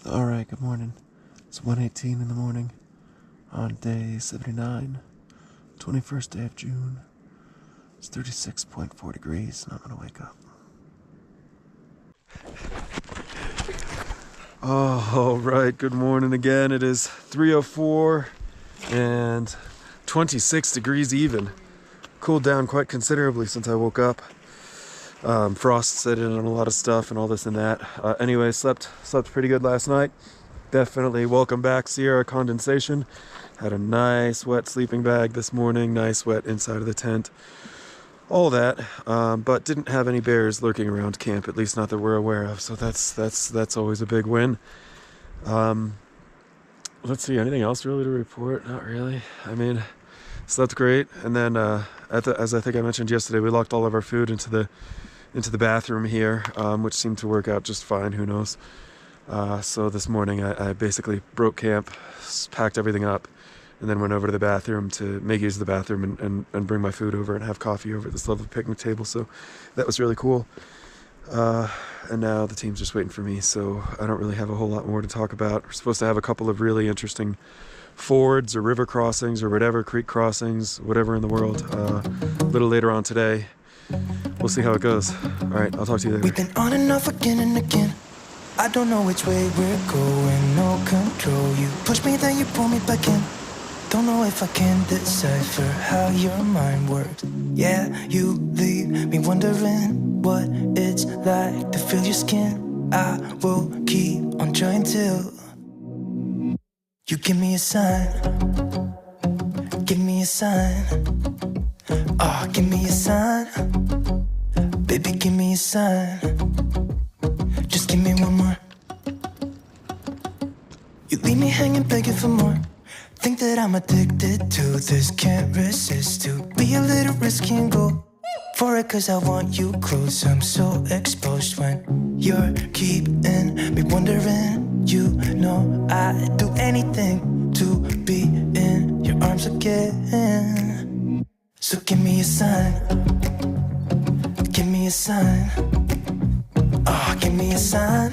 Alright, good morning. It's 1:18 in the morning on day 79, 21st day of June. It's 36.4 degrees and I'm gonna wake up. Oh, right, good morning again. It is 3:04 and 26 degrees even. Cooled down quite considerably since I woke up. Frost set in on a lot of stuff and all this and that. Anyway, slept pretty good last night. Definitely welcome back Sierra condensation. Had a nice wet sleeping bag this morning, nice wet inside of the tent. All that, but didn't have any bears lurking around camp, at least not that we're aware of. So that's always a big win. Let's see, anything else really to report? Not really. I mean, slept great, and then as I think I mentioned yesterday, we locked all of our food into the bathroom here, which seemed to work out just fine. Who knows? So this morning I basically broke camp, packed everything up, and then went over to the bathroom to make use of the bathroom and bring my food over and have coffee over at this lovely picnic table. So that was really cool. And now the team's just waiting for me, so I don't really have a whole lot more to talk about. We're supposed to have a couple of really interesting fords or river crossings or whatever, creek crossings, whatever in the world, a little later on today. We'll see how it goes. All right, I'll talk to you later. We've been on and off again and again. I don't know which way we're going, no control. You push me, then you pull me back in. Don't know if I can decipher how your mind works. Yeah, you leave me wondering what it's like to feel your skin. I will keep on trying till you give me a sign. Give me a sign. Oh, give me a sign. Baby, give me a sign. Just give me one more. You leave me hanging, begging for more. Think that I'm addicted to this, can't resist to be a little risky and go for it, cause I want you close. I'm so exposed when you're keeping me wondering. You know I'd do anything to be in your arms again. So give me a sign. Give me a sign. Oh, give me a sign.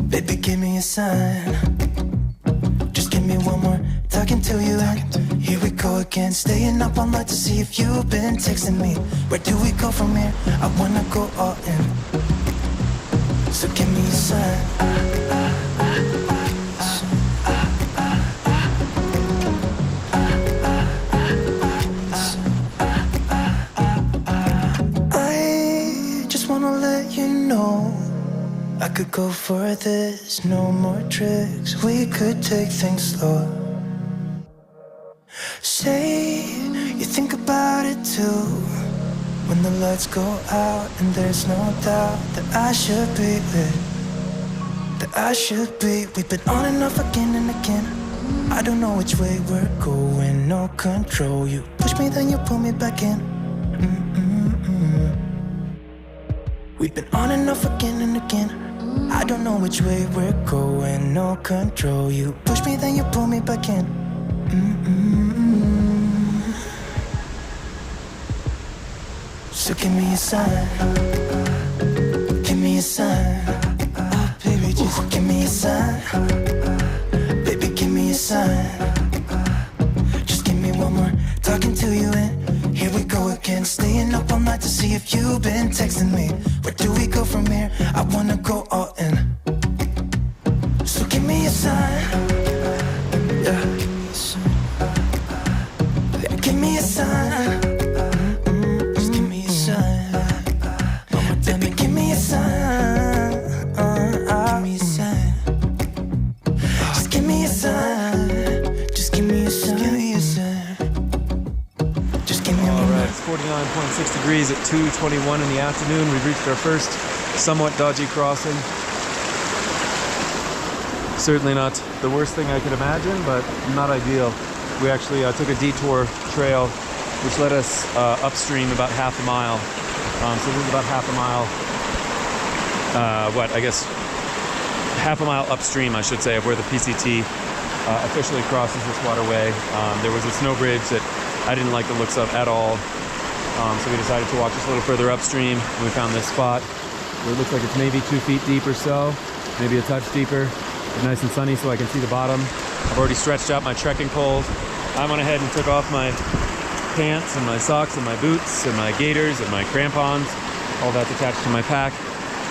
Baby, give me a sign. Just give me one more. Talking to you and here we go again. Staying up all night to see if you've been texting me. Where do we go from here? I wanna go all in. So give me a sign. I could go for this, no more tricks. We could take things slow. Say you think about it too. When the lights go out and there's no doubt that I should be with, that I should be. We've been on and off again and again. I don't know which way we're going, no control. You push me, then you pull me back in. We've been on and off again and again. I don't know which way we're going, no control. You push me, then you pull me back in. So give me a sign. Give me a sign. Oh, baby, just give me a sign. Baby, give me a sign. Just give me one more. Talking to you and here we go again. Staying up all night to see if you've been texting me. Where do we go from here? I wanna go all in. So give me a sign. Yeah. Give me a sign. Just give me a sign. Baby, give me a sign. Give me a sign. Just give me a sign. Just give me a sign. Give me a sign. Just give me a sign. All right, it's 49.6 degrees at 2:21 in the afternoon. We've reached our first somewhat dodgy crossing. Certainly not the worst thing I could imagine, but not ideal. We actually took a detour trail which led us upstream about half a mile. So this is about half a mile, I guess half a mile upstream, I should say, of where the PCT officially crosses this waterway. There was a snow bridge that I didn't like the looks of at all. So we decided to walk just a little further upstream. We found this spot where it looks like it's maybe 2 feet deep or so. maybe a touch deeper, but nice and sunny so I can see the bottom. I've already stretched out my trekking poles. I went ahead and took off my pants and my socks and my boots and my gaiters and my crampons. All that's attached to my pack.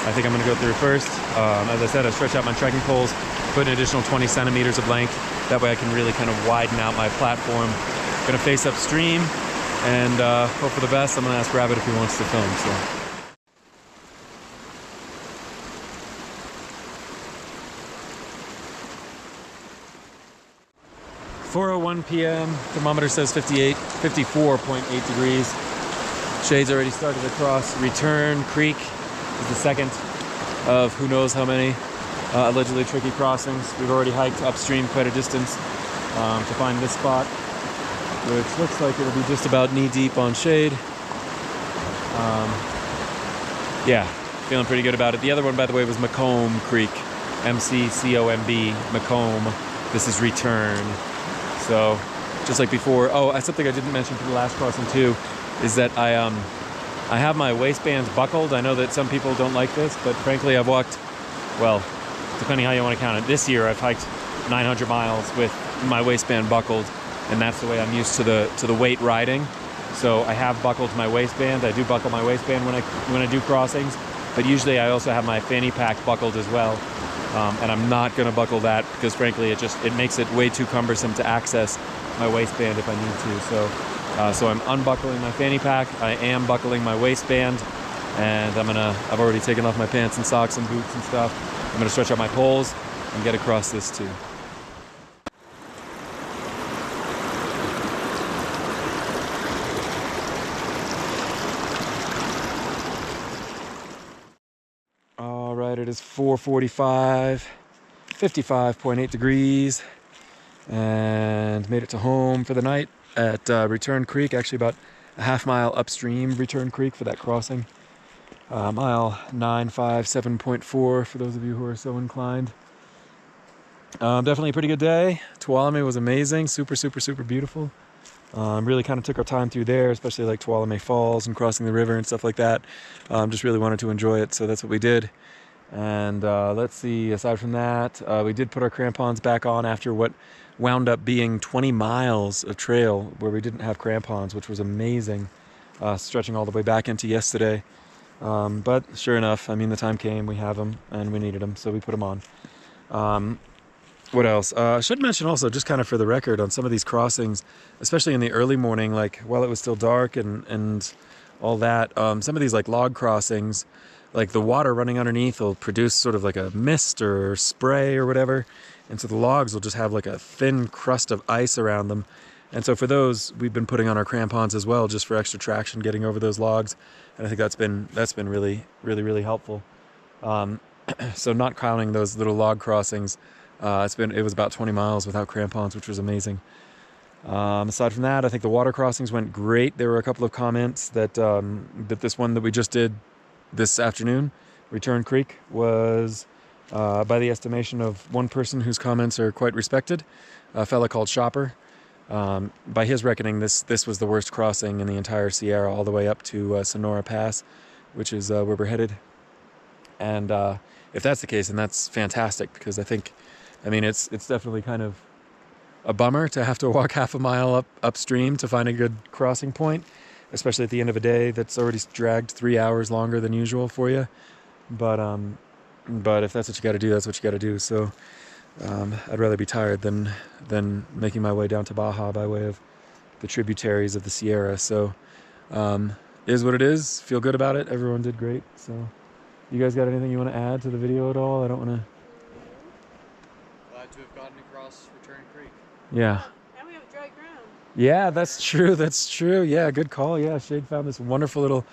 I think I'm gonna go through first. As I said, I stretched out my trekking poles, put an additional 20 centimeters of length. That way I can really kind of widen out my platform. I'm gonna face upstream and hope for the best. I'm gonna ask Rabbit if he wants to film. So. 4:01 p.m. Thermometer says 54.8 degrees. Shade's already started across Return Creek. Is the second of who knows how many allegedly tricky crossings. We've already hiked upstream quite a distance to find this spot, which looks like it'll be just about knee deep on shade. Yeah, feeling pretty good about it. The other one, by the way, was Macomb Creek, M-C-C-O-M-B, Macomb. This is Return. So, just like before. Oh, something I didn't mention for the last crossing too, is that I have my waistbands buckled. I know that some people don't like this, but frankly, I've walked, well, depending how you want to count it. This year, I've hiked 900 miles with my waistband buckled, and that's the way I'm used to the weight riding. So I have buckled my waistband. I do buckle my waistband when I do crossings, but usually I also have my fanny pack buckled as well. And I'm not going to buckle that because frankly it makes it way too cumbersome to access my waistband if I need to. So I'm unbuckling my fanny pack. I am buckling my waistband, and I've already taken off my pants and socks and boots and stuff. I'm gonna stretch out my poles and get across this too. All right, it is 4:45, 55.8 degrees, and made it to home for the night at Return Creek, actually about a half mile upstream Return Creek for that crossing. Mile 957.4 for those of you who are so inclined. Definitely a pretty good day. Tuolumne was amazing, super beautiful. Really kind of took our time through there, especially like Tuolumne Falls and crossing the river and stuff like that. Just really wanted to enjoy it, so that's what we did. And let's see, aside from that, we did put our crampons back on after what wound up being 20 miles of trail where we didn't have crampons, which was amazing, stretching all the way back into yesterday. But sure enough, I mean, the time came, we have them, and we needed them, so we put them on. What else? I should mention also, just kind of for the record, on some of these crossings, especially in the early morning, like while it was still dark and all that, some of these like log crossings, like the water running underneath will produce sort of like a mist or spray or whatever, and so the logs will just have like a thin crust of ice around them. And so for those, we've been putting on our crampons as well, just for extra traction getting over those logs, and I think that's been really helpful. So not counting those little log crossings, it was about 20 miles without crampons, which was amazing. Aside from that, I think the water crossings went great. There were a couple of comments that this one that we just did this afternoon, Return Creek, was by the estimation of one person whose comments are quite respected, a fella called Shopper. By his reckoning, this was the worst crossing in the entire Sierra, all the way up to Sonora Pass, which is where we're headed. And if that's the case, then that's fantastic, because I mean, it's definitely kind of a bummer to have to walk half a mile upstream to find a good crossing point, especially at the end of a day that's already dragged 3 hours longer than usual for you. But if that's what you got to do, that's what you got to do. So I'd rather be tired than making my way down to Baja by way of the tributaries of the Sierra. So is what it is. Feel good about it. Everyone did great. So you guys got anything you want to add to the video at all? I don't want to. Glad to have gotten across Return Creek. Yeah. And we have dry ground. Yeah, that's true. That's true. Yeah, good call. Yeah, Shade found this wonderful little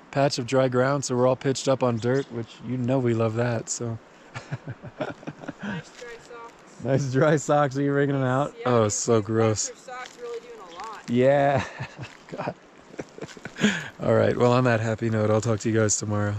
patch of dry ground, so we're all pitched up on dirt, which you know we love that. So Nice dry socks. nice dry socks. Are you wringing them out? Yeah, Oh, so gross. Your socks really doing a lot. Yeah. God. All right. Well, on that happy note, I'll talk to you guys tomorrow.